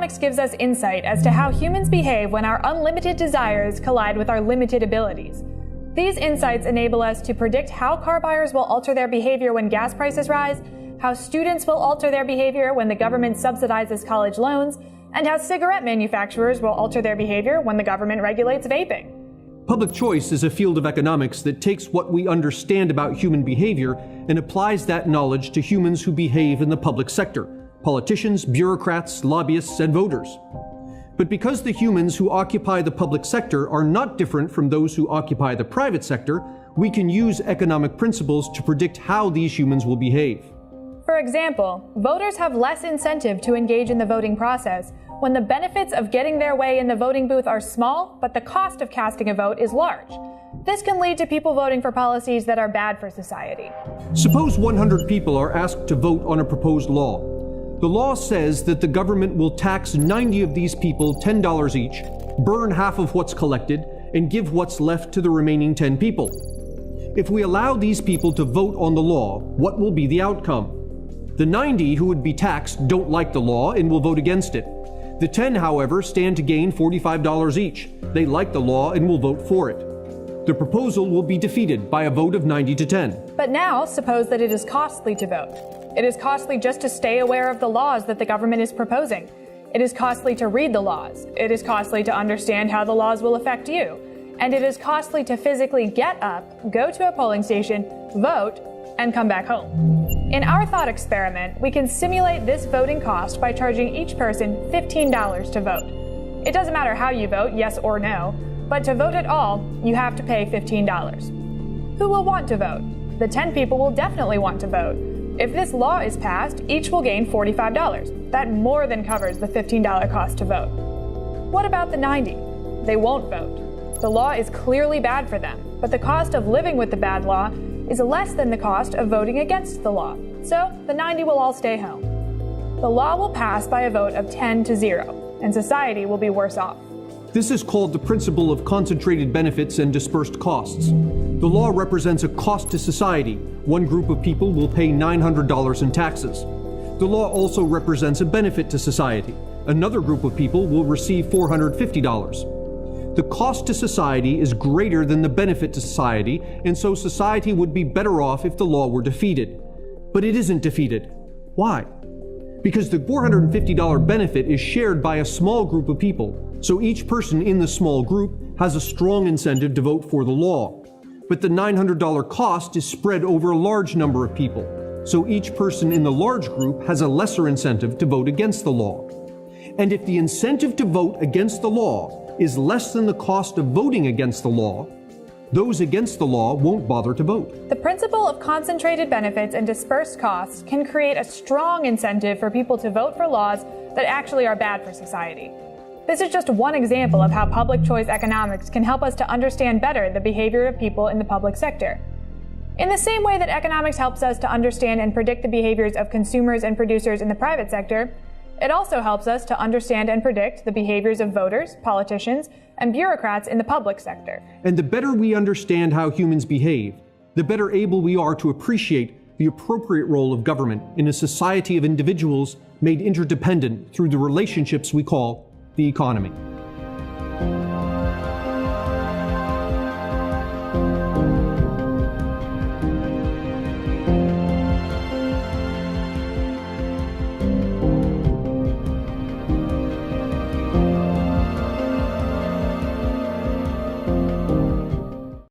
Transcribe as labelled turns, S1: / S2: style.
S1: Economics gives us insight as to how humans behave when our unlimited desires collide with our limited abilities. These insights enable us to predict how car buyers will alter their behavior when gas prices rise, how students will alter their behavior when the government subsidizes college loans, and how cigarette manufacturers will alter their behavior when the government regulates vaping.
S2: Public choice is a field of economics that takes what we understand about human behavior and applies that knowledge to humans who behave in the public sector: politicians, bureaucrats, lobbyists, and voters. But because the humans who occupy the public sector are not different from those who occupy the private sector, we can use economic principles to predict how these humans will behave.
S1: For example, voters have less incentive to engage in the voting process when the benefits of getting their way in the voting booth are small, but the cost of casting a vote is large. This can lead to people voting for policies that are bad for society.
S2: Suppose 100 people are asked to vote on a proposed law. The law says that the government will tax 90 of these people $10 each, burn half of what's collected, and give what's left to the remaining 10 people. If we allow these people to vote on the law, what will be the outcome? The 90 who would be taxed don't like the law and will vote against it. The 10, however, stand to gain $45 each. They like the law and will vote for it. The proposal will be defeated by a vote of 90 to 10.
S1: But now, suppose that it is costly to vote. It is costly just to stay aware of the laws that the government is proposing. It is costly to read the laws. It is costly to understand how the laws will affect you. And it is costly to physically get up, go to a polling station, vote, and come back home. In our thought experiment, we can simulate this voting cost by charging each person $15 to vote. It doesn't matter how you vote, yes or no, but to vote at all, you have to pay $15. Who will want to vote? The 10 people will definitely want to vote. If this law is passed, each will gain $45. That more than covers the $15 cost to vote. What about the 90? They won't vote. The law is clearly bad for them, but the cost of living with the bad law is less than the cost of voting against the law. So the 90 will all stay home. The law will pass by a vote of 10 to 0, and society will be worse off.
S2: This is called the principle of concentrated benefits and dispersed costs. The law represents a cost to society. One group of people will pay $900 in taxes. The law also represents a benefit to society. Another group of people will receive $450. The cost to society is greater than the benefit to society, and so society would be better off if the law were defeated. But it isn't defeated. Why? Because the $450 benefit is shared by a small group of people, so each person in the small group has a strong incentive to vote for the law. But the $900 cost is spread over a large number of people, so each person in the large group has a lesser incentive to vote against the law. And if the incentive to vote against the law is less than the cost of voting against the law, those against the law won't bother to vote.
S1: The principle of concentrated benefits and dispersed costs can create a strong incentive for people to vote for laws that actually are bad for society. This is just one example of how public choice economics can help us to understand better the behavior of people in the public sector. In the same way that economics helps us to understand and predict the behaviors of consumers and producers in the private sector, it also helps us to understand and predict the behaviors of voters, politicians, and bureaucrats in the public sector.
S2: And the better we understand how humans behave, the better able we are to appreciate the appropriate role of government in a society of individuals made interdependent through the relationships we call the economy.